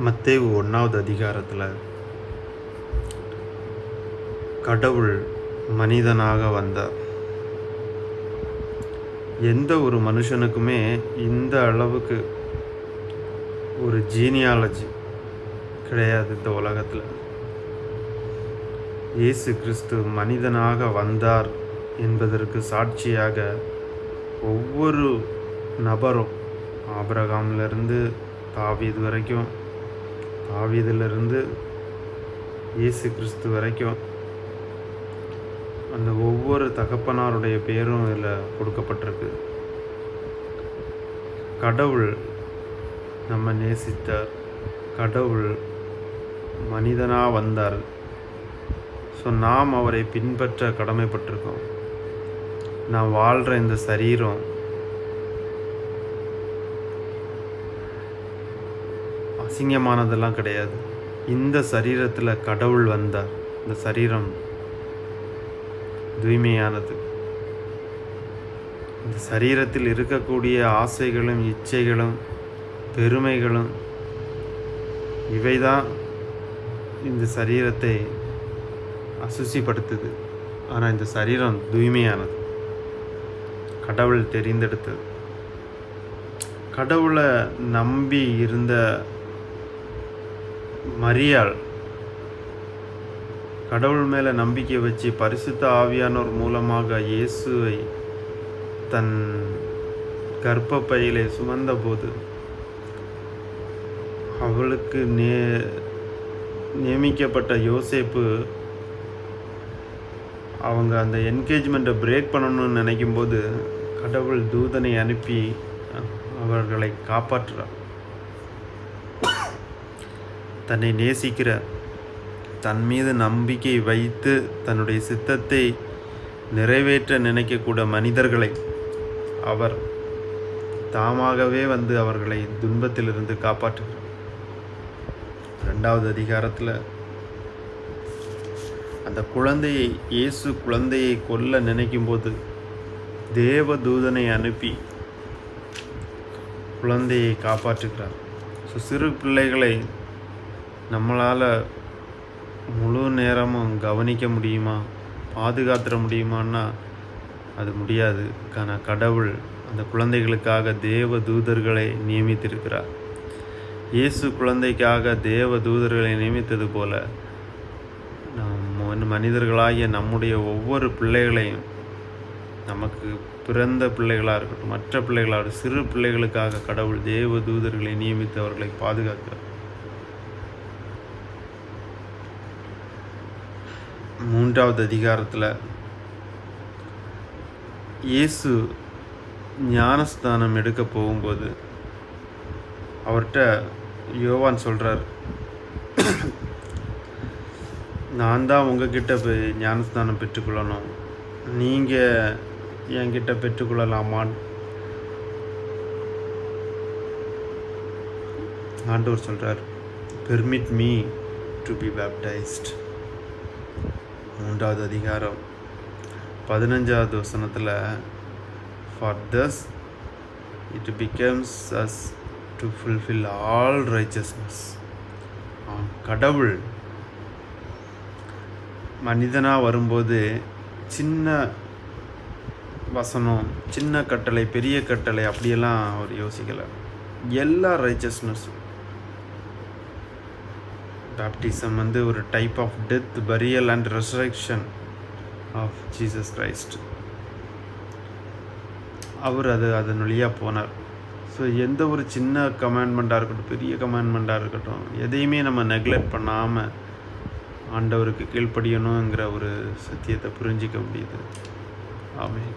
மத்தேயு 1வது அதிகாரத்தில் கடவுள் மனிதனாக வந்தார். எந்த ஒரு மனுஷனுக்குமே இந்த அளவுக்கு ஒரு ஜீனியாலஜி கிடையாது இந்த உலகத்தில். இயேசு கிறிஸ்து மனிதனாக வந்தார் என்பதற்கு சாட்சியாக ஒவ்வொரு நபரும், ஆபிரகாமிலிருந்து தாவீது வரைக்கும், தாவீதிலிருந்து இயேசு கிறிஸ்து வரைக்கும், அந்த ஒவ்வொரு தகப்பனாருடைய பேரும் இதில் கொடுக்கப்பட்டிருக்கு. கடவுள் நம்ம நேசித்தார், கடவுள் மனிதனாக வந்தார். ஸோ நாம் அவரை பின்பற்ற கடமைப்பட்டிருக்கோம். நான் வாழ்கிற இந்த சரீரம் அசிங்கமானதெல்லாம் கிடையாது. இந்த சரீரத்தில் கடவுள் வந்தார். இந்த சரீரம் தூய்மையானது. இந்த சரீரத்தில் இருக்கக்கூடிய ஆசைகளும் இச்சைகளும் பெருமைகளும் இவைதான் இந்த சரீரத்தை அசுசிப்படுத்துது. ஆனால் இந்த சரீரம் தூய்மையானது, கடவுள் தெரிந்தெடுத்தது. கடவுளை நம்பி இருந்த மரியாள் கடவுள் மேலே நம்பிக்கை வச்சு பரிசுத்த ஆவியானோர் மூலமாக இயேசுவை தன் கர்ப்பப்பையிலே சுமந்தபோது அவளுக்கு நியமிக்கப்பட்ட யோசேப்பு அவங்க அந்த என்கேஜ்மெண்ட்டை பிரேக் பண்ணணும்னு நினைக்கும்போது கடவுள் தூதனை அனுப்பி அவர்களை காப்பாற்றுறார். தன்னை நேசிக்கிற, தன் மீது நம்பிக்கை வைத்து தன்னுடைய சித்தத்தை நிறைவேற்ற நினைக்கக்கூட மனிதர்களை அவர் தாமாகவே வந்து அவர்களை துன்பத்திலிருந்து காப்பாற்றுகிறார். 2வது அதிகாரத்தில் அந்த குழந்தையை, இயேசு குழந்தையை கொல்ல நினைக்கும்போது தேவ தூதனை அனுப்பி குழந்தையை காப்பாற்றுகிறார். ஸோ சிறு பிள்ளைகளை நம்மளால் முழு நேரமும் கவனிக்க முடியுமா, பாதுகாத்துட முடியுமான்னா அது முடியாது. ஆனால் கடவுள் அந்த குழந்தைகளுக்காக தேவ தூதர்களை நியமித்திருக்கிறார். இயேசு குழந்தைக்காக தேவ தூதர்களை நியமித்தது போல மனிதர்களாகிய நம்முடைய ஒவ்வொரு பிள்ளைகளையும், நமக்கு பிறந்த பிள்ளைகளாக இருக்கட்டும், மற்ற பிள்ளைகளாக, சிறு பிள்ளைகளுக்காக கடவுள் தேவ தூதர்களை நியமித்து அவர்களை பாதுகாக்கிறார். 3வது அதிகாரத்தில் இயேசு ஞானஸ்தானம் எடுக்க போகும்போது அவர்கிட்ட யோவான் சொல்கிறார், நான் தான் உங்ககிட்ட போய் ஞானஸ்தானம் பெற்றுக்கொள்ளணும், நீங்கள் என்கிட்ட பெற்றுக்கொள்ளலாமான்னு ஆண்டவர் சொல்கிறார். Permit me to be baptised. 3வது அதிகாரம் 15வது வசனத்தில், for thus it becomes us to fulfill all righteousness. கடவுள் மனிதனாக வரும்போது சின்ன வசனம், சின்ன கட்டளை, பெரிய கட்டளை அப்படியெல்லாம் அவர் யோசிக்கலை. எல்லா ரைச்சஸ்னஸும். பேப்டிசம் வந்து ஒரு type of death, burial and resurrection of Jesus Christ. அவர் அதன் வழியாக போனார். ஸோ எந்த ஒரு சின்ன கமாண்ட்மெண்ட்டாக இருக்கட்டும், பெரிய கமாண்ட்மெண்ட்டாக இருக்கட்டும், எதையுமே நம்ம நெக்லெக்ட் பண்ணாமல் ஆண்டவருக்கு கீழ்ப்படியணுங்கிற ஒரு சத்தியத்தை புரிஞ்சிக்க முடியுது. ஆமென்.